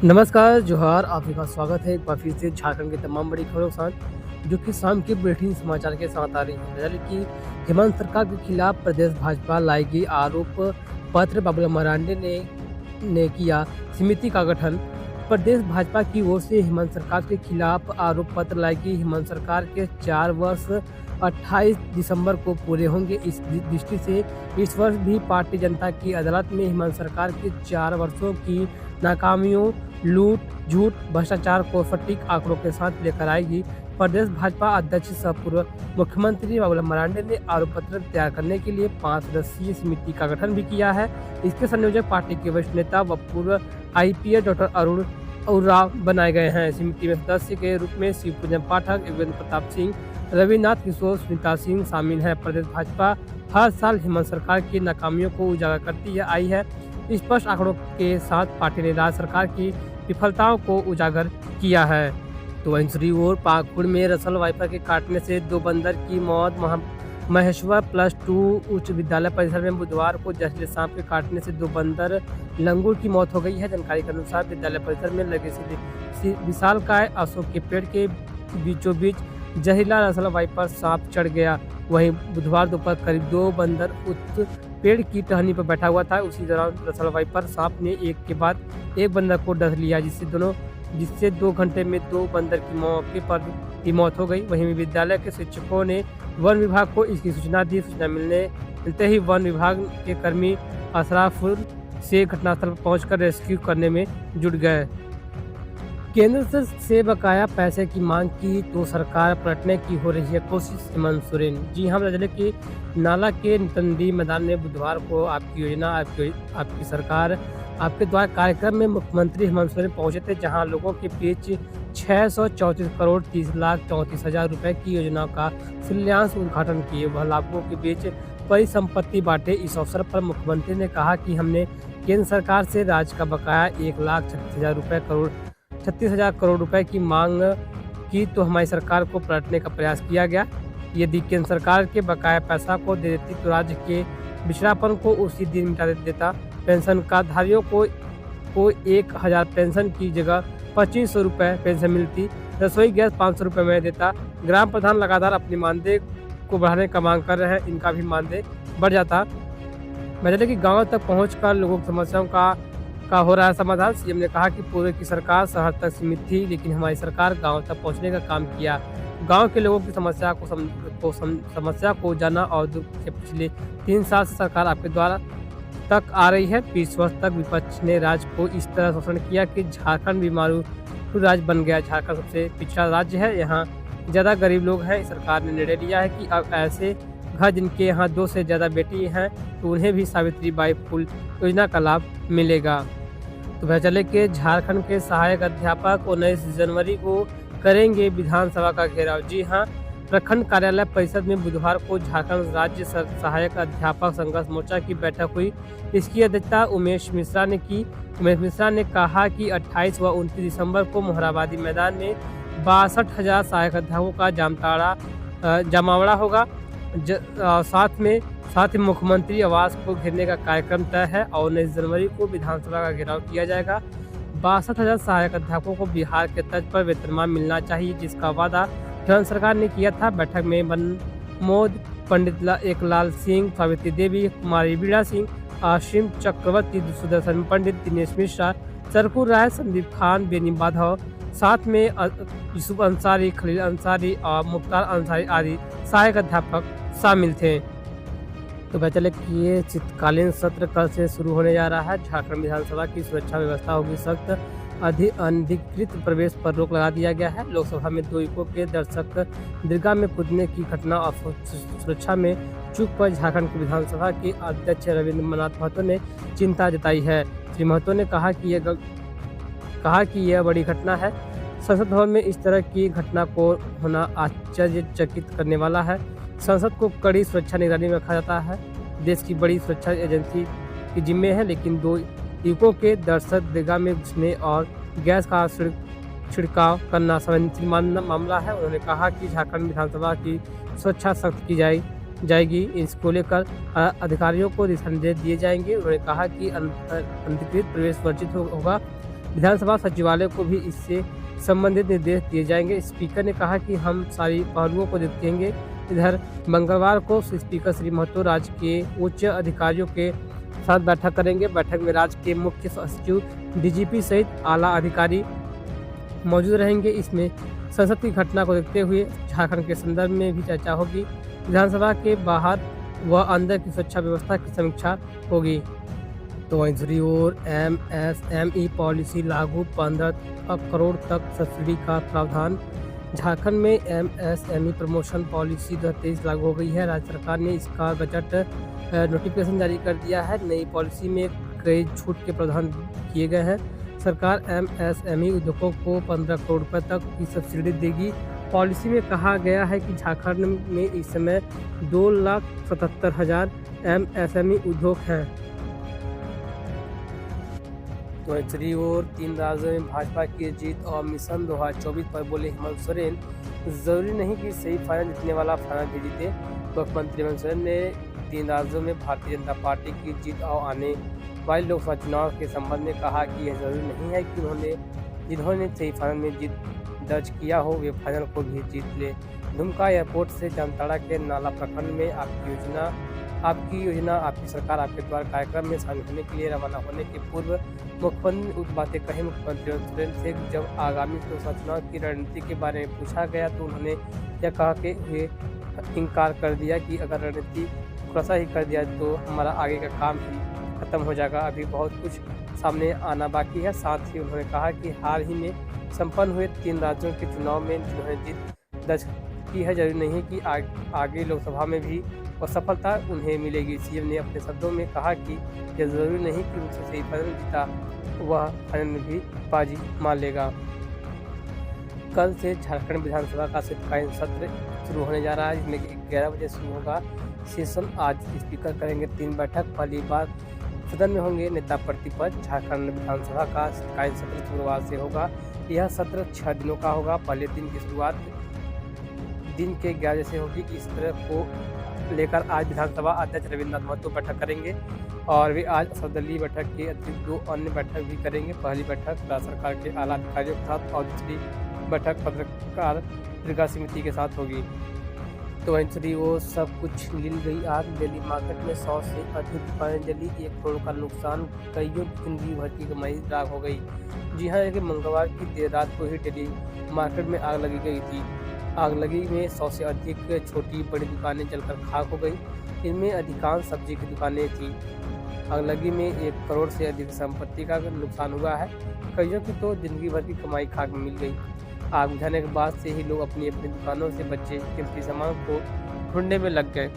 नमस्कार, जोहार, आप सभी का स्वागत है एक बार फिर से झारखंड की तमाम बड़ी खबरों के साथ, जो कि शाम के बुलेटिन समाचार के साथ आ रही हैं। यानी कि हेमंत सरकार के खिलाफ प्रदेश भाजपा लाएगी आरोप पत्र। बाबूलाल मरांडी ने किया समिति का गठन। प्रदेश भाजपा की ओर से हेमंत सरकार के खिलाफ आरोप पत्र लाएगी। हेमंत सरकार के 4 वर्ष 28 दिसंबर को पूरे होंगे। इस दृष्टि से इस वर्ष भी पार्टी जनता की अदालत में हेमंत सरकार के 4 वर्षों की नाकामियों, लूट, झूठ, भ्रष्टाचार को सटीक आंकड़ों के साथ लेकर आएगी। प्रदेश भाजपा अध्यक्ष सह पूर्व मुख्यमंत्री बाबूलाल मरांडी ने आरोप पत्र तैयार करने के लिए 5 सदस्यीय समिति का गठन भी किया है। इसके संयोजक पार्टी के वरिष्ठ नेता व पूर्व आईपीएस डॉक्टर अरुण उरांव बनाए गए हैं। समिति में सदस्य के रूप में शिव पूजन पाठक, योगेंद्र प्रताप सिंह, रविनाथ किशोर, सुनीता सिंह शामिल हैं। प्रदेश भाजपा हर साल हेमंत सरकार की नाकामियों को उजागर करती आई है। स्पष्ट आंकड़ों के साथ पार्टी ने राज्य सरकार की विफलताओं को उजागर किया है। तो वहीं दूसरी ओर पाकुड़ में रसल वाइपर के काटने से 2 बंदर की मौत। महेश्वर +2 उच्च विद्यालय परिसर में बुधवार को जहरीले सांप के काटने से 2 बंदर लंगूर की मौत हो गई है। जानकारी के अनुसार विद्यालय परिसर में लगे विशालकाय अशोक के पेड़ के बीचों बीच जहरीला रसल वाइपर सांप चढ़ गया। वहीं बुधवार दोपहर करीब 2 बंदर उस पेड़ की टहनी पर बैठा हुआ था। उसी दौरान रसल वाइपर सांप ने एक के बाद एक बंदर को डस लिया, जिससे 2 घंटे में 2 बंदर की मौके पर ही मौत हो गई। वहीं विद्यालय के शिक्षकों ने वन विभाग को इसकी सूचना दी। सूचना मिलते ही वन विभाग के कर्मी असराफुल से घटनास्थल पर पहुंचकर रेस्क्यू करने में जुट गए। केंद्र से बकाया पैसे की मांग की तो सरकार पलटने की हो रही है कोशिश। हेमंत सोरेन। जी हाँ, जिले के नाला के तंदी मैदान में बुधवार को आपकी योजना आपकी सरकार आपके द्वारा कार्यक्रम में मुख्यमंत्री हेमंत सोरेन पहुंचे थे, जहां लोगों के बीच 634 करोड़ 30 लाख 34 हजार रुपए की योजना का शिलान्यास उद्घाटन किए। वह लाभुकों के बीच परिसंपत्ति बांटे। इस अवसर पर मुख्यमंत्री ने कहा कि हमने केंद्र सरकार से राज्य का बकाया 1,36,000 करोड़ रुपए की मांग की तो हमारी सरकार को पलटने का प्रयास किया गया। यदि केंद्र सरकार के बकाया पैसा को दे देती तो राज्य के पिछड़ापन को उसी दिन मिटा देता। पेंशन कार्डधारियों को 1,000 पेंशन की जगह 2,500 रुपये पेंशन मिलती। रसोई गैस 500 रुपये में देता। ग्राम प्रधान लगातार अपनी मानदेय को बढ़ाने का मांग कर रहे हैं, इनका भी मानदेय बढ़ जाता। मतलब कि गाँव तक पहुँचकर लोगों की समस्याओं का हो रहा है समाधान। सीएम ने कहा कि पूर्व की सरकार शहर तक सीमित थी, लेकिन हमारी सरकार गांव तक पहुंचने का काम किया। गांव के लोगों की समस्या को जाना और पिछले 3 साल से सरकार आपके द्वारा तक आ रही है। 20 वर्ष तक विपक्ष ने राज्य को इस तरह शोषण किया कि झारखंड बीमारू राज्य बन गया। झारखंड सबसे पिछड़ा राज्य है, यहाँ ज़्यादा गरीब लोग हैं। सरकार ने निर्णय लिया है कि अब ऐसे घर जिनके यहाँ 2 से ज़्यादा बेटी हैं तो उन्हें भी सावित्रीबाई फुले योजना का लाभ मिलेगा। तो वह चले के झारखंड के सहायक अध्यापक 19 जनवरी को करेंगे विधानसभा का घेराव। जी हाँ, प्रखंड कार्यालय परिषद में बुधवार को झारखंड राज्य सहायक अध्यापक संघर्ष मोर्चा की बैठक हुई। इसकी अध्यक्षता उमेश मिश्रा ने की। उमेश मिश्रा ने कहा कि 28 व 29 दिसंबर को मोहराबादी मैदान में 62,000 सहायक अध्यापकों का जमावड़ा होगा। साथ ही मुख्यमंत्री आवास को घेरने का कार्यक्रम तय है और 19 जनवरी को विधानसभा का घेराव किया जाएगा। 62,000 सहायक अध्यापकों को बिहार के तर्ज पर वेतनमान मिलना चाहिए, जिसका वादा हेमंत सरकार ने किया था। बैठक में मनमोद, पंडित एकलाल सिंह, सावित्री देवी, कुमारी बीड़ा सिंह, आशिम चक्रवर्ती, सुदर्शन पंडित, दिनेश मिश्रा, सरकुर राय, संदीप खान, बेनी माधव, साथ में यूसुफ अंसारी, खलील अंसारी और मुख्तार अंसारी आदि सहायक अध्यापक शामिल थे। तो वह चले कि ये शीतकालीन सत्र कल से शुरू होने जा रहा है। झारखंड विधानसभा की सुरक्षा व्यवस्था होगी सख्त। अनधिकृत प्रवेश पर रोक लगा दिया गया है। लोकसभा में 2 युवकों के दर्शक दीर्घा में कूदने की घटना और सुरक्षा में चूक पर झारखंड की विधानसभा के अध्यक्ष रविंद्रनाथ महतो ने चिंता जताई है। श्री महतो ने कहा कि यह बड़ी घटना है। संसद भवन में इस तरह की घटना को होना आश्चर्यचकित करने वाला है। संसद को कड़ी सुरक्षा निगरानी में रखा जाता है। देश की बड़ी सुरक्षा एजेंसी की जिम्मे है, लेकिन 2 युवकों के दर्शक दीर्घा में घुसने और गैस का छिड़काव करना संवेदनशील मामला है। उन्होंने कहा कि झारखंड विधानसभा की सुरक्षा सख्त की जाएगी। इसको लेकर अधिकारियों को दिशा निर्देश दिए जाएंगे। उन्होंने कहा कि अनधिकृत प्रवेश वर्जित होगा। विधानसभा सचिवालय को भी इससे संबंधित निर्देश दिए जाएंगे। स्पीकर ने कहा कि हम सारी पहलुओं को देखेंगे। इधर मंगलवार को स्पीकर श्री महतो राज्य के उच्च अधिकारियों के साथ बैठक करेंगे। बैठक में राज्य के मुख्य सचिव, डीजीपी सहित आला अधिकारी मौजूद रहेंगे। इसमें संसद की घटना को देखते हुए झारखंड के संदर्भ में भी चर्चा होगी। विधानसभा के बाहर व अंदर की सुरक्षा व्यवस्था की समीक्षा होगी। तो वहीं दूसरी ओर एमएसएमई पॉलिसी लागू, 15 करोड़ तक सब्सिडी का प्रावधान। झारखंड में एमएसएमई प्रमोशन पॉलिसी 2023 लागू हो गई है। राज्य सरकार ने इसका गजट नोटिफिकेशन जारी कर दिया है। नई पॉलिसी में कई छूट के प्रावधान किए गए हैं। सरकार एमएसएमई उद्योगों को 15 करोड़ रुपए तक की सब्सिडी देगी। पॉलिसी में कहा गया है कि झारखंड में इस समय 2,77,000 एमएसएमई उद्योग हैं। तो दूसरी ओर 3 राज्यों में भाजपा की जीत और मिशन 2024 पर बोले हेमंत सोरेन, जरूरी नहीं कि सही फाइनल जीतने वाला फाइनल भी जीते। मुख्यमंत्री हेमंत सोरेन ने 3 राज्यों में भारतीय जनता पार्टी की जीत और आने वाले लोकसभा चुनाव के संबंध में कहा कि यह जरूरी नहीं है कि जिन्होंने सही फाइनल में जीत दर्ज किया हो वे फाइनल को भी जीत ले। दुमका एयरपोर्ट से जामताड़ा के नाला प्रखंड में आपकी योजना आपकी सरकार आपके द्वार कार्यक्रम में शामिल होने के लिए रवाना होने के पूर्व मुख्यमंत्री उस बातें कही। मुख्यमंत्री हेमंत सोरेन से जब आगामी लोकसभा चुनाव की रणनीति के बारे में पूछा गया तो उन्होंने यह कहा कि वे इनकार कर दिया कि अगर रणनीति खुलासा ही कर दिया तो हमारा आगे का काम ही खत्म हो जाएगा। अभी बहुत कुछ सामने आना बाकी है। साथ ही उन्होंने कहा कि हाल ही में संपन्न हुए 3 राज्यों के चुनाव में जिन्होंने जीत दर्ज की है, जरूरी नहीं कि आगे लोकसभा में भी असफलता उन्हें मिलेगी। सीएम ने अपने शब्दों में कहा कि यह जरूरी नहीं कि उनसे सही फाइनल जीता वह फाइनल में भी बाजी मार लेगा। कल से झारखंड विधानसभा का शीतकालीन सत्र शुरू होने जा रहा है, जिसमें 11 बजे शुरू होगा सेशन। आज स्पीकर करेंगे 3 बैठक। पहली बार सदन में होंगे नेता प्रतिपक्ष। झारखंड विधानसभा का शीतकालीन सत्र शुक्रवार से होगा। यह सत्र 6 दिनों का होगा। पहले दिन की शुरुआत दिन के 11 से होगी। इस सत्र को लेकर आज विधानसभा अध्यक्ष रविन्द्र नाथ महतो बैठक करेंगे और वे आज सर्वदलीय बैठक के अतिरिक्त 2 अन्य बैठक भी करेंगे। पहली बैठक राज्य सरकार के आला अधिकारियों के साथ और दूसरी बैठक पत्रकार पत्रिका समिति के साथ होगी। तो वहीं वो सब कुछ लील गई आग। दिल्ली मार्केट में 100 से अधिक दुकानें जली, 1 करोड़ का नुकसान, कईयों की जिंदगी भर की कमाई राख हो गई। जी हाँ, कि मंगलवार की देर रात को ही दिल्ली मार्केट में आग लगी गई थी। आग लगी में 100 से अधिक छोटी बड़ी दुकानें जलकर खाक हो गई। इनमें अधिकांश सब्जी की दुकानें थी। आग लगी में 1 करोड़ से अधिक संपत्ति का नुकसान हुआ है। कईयों की तो जिंदगी भर की कमाई खाक में मिल गई। आग बुझाने के बाद से ही लोग अपनी अपनी दुकानों से बचे कीमती सामान को ढूंढने में लग गए।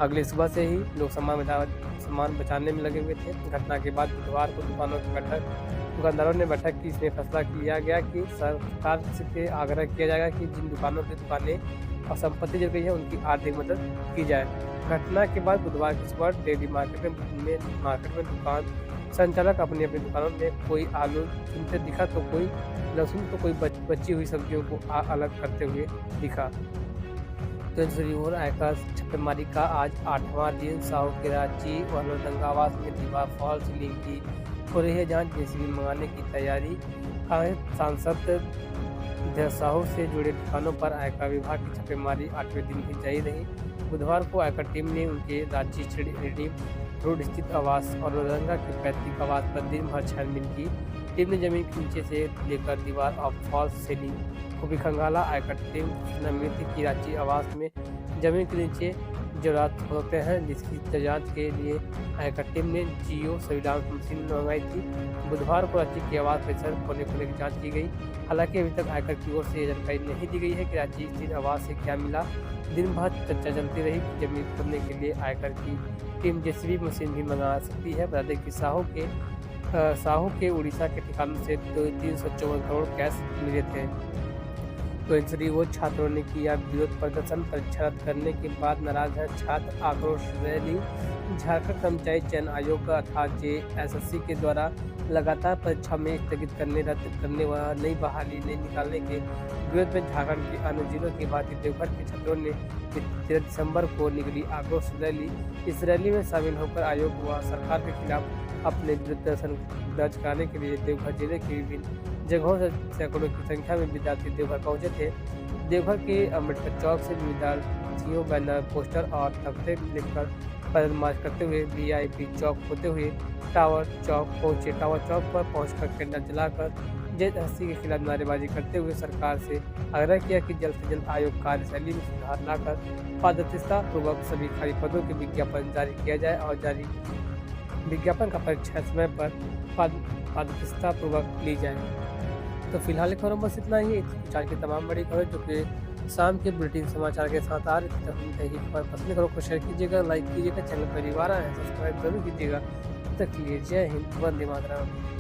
अगली सुबह से ही लोग सामान बचाने में लगे हुए थे। घटना के बाद बुधवार को दुकानदारों ने बैठक की। इसमें फैसला किया गया कि सरकार से आग्रह किया जाएगा कि जिन दुकानों की दुकानें और संपत्ति जल गई है उनकी आर्थिक मदद की जाए। घटना के बाद बुधवार की सुबह डेली मार्केट में दुकान संचालक अपनी अपनी दुकानों में कोई आलू चुनते दिखा तो कोई लहसुन तो कोई बची हुई सब्जियों को अलग करते हुए दिखा। तो दूसरी ओर आयकर छापेमारी का आज 8वां दिन। साहू के रांची और लोहरदंगा आवास में दीवार फॉल सीलिंग की हो रही है जांच। जेसीबी मंगाने की तैयारी। सांसद साहू से जुड़े ठिकानों पर आयकर विभाग की छापेमारी 8वें दिन भी जारी रही। बुधवार को आयकर टीम ने उनके रांची रेडी रोड स्थित आवास और लोहरदंगा के पैतृक आवास पर दिन भर छानबीन की। टीम ने जमीन के नीचे से लेकर दीवार और फॉल्स सीलिंग को भी खंगाला। आयकर टीम सूचना थी कि रांची आवास में जमीन के नीचे जोरात होते हैं, जिसकी जांच के लिए आयकर टीम ने जियो सर्विलांस मशीन मंगाई थी। बुधवार को रांची के आवास परिसर खोलने की जाँच की गई। हालांकि अभी तक आयकर की ओर से जानकारी नहीं दी गई है कि रांची स्थित आवास से क्या मिला। दिन भर चर्चा चलती रही कि जमीन खोदने के लिए आयकर की टीम जेसीबी मशीन भी मंगा सकती है। बता दें कि साहू के उड़ीसा के ठिकानों से 354 करोड़ कैश मिले थे। तो दूसरी ओर छात्रों ने किया विरोध प्रदर्शन। परीक्षा रद्द करने के बाद नाराज है छात्र। आक्रोश रैली। झारखंड कर्मचारी चयन आयोग अर्थात JSSC के द्वारा लगातार परीक्षा में स्थगित करने, रद्द करने व नई बहाली नहीं निकालने के विरोध में झारखंड के अन्य जिलों के बाद देवघर के छात्रों ने 13 दिसंबर को निकली आक्रोश रैली। इस रैली में शामिल होकर आयोग व सरकार के खिलाफ अपने विरुद्ध प्रदर्शन दर्ज कराने के लिए देवघर जिले की विभिन्न जगहों से सैकड़ों की संख्या में विद्यार्थी देवघर पहुंचे थे। देवघर के अम्बेडकर चौक से विद्यार्थियों बैनर, पोस्टर और तख्ते लेकर पैदल मार्च करते हुए वीआईपी चौक होते हुए टावर चौक पहुंचे। टावर चौक पर पहुंचकर कैंडल जलाकर जेएसएससी के खिलाफ नारेबाजी करते हुए सरकार से आग्रह किया कि जल्द से जल्द आयोग कार्यशैली में सुधार लाकर पारदर्शिता पूर्वक सभी खाली पदों के विज्ञापन जारी किया जाए और जारी विज्ञापन का परीक्षा समय पर पारदर्शिता पूर्वक ली जाए। तो फिलहाल खबरों बस इतना ही। आज की तमाम बड़ी खबर जो कि शाम के बुलेटिन समाचार के साथ आ रही थी, तो हम खबर पसंद करो को शेयर कीजिएगा, लाइक कीजिएगा, चैनल पहली बार आए हैं सब्सक्राइब जरूर कीजिएगा। तब तक के लिए जय हिंद, वंदे मातरम।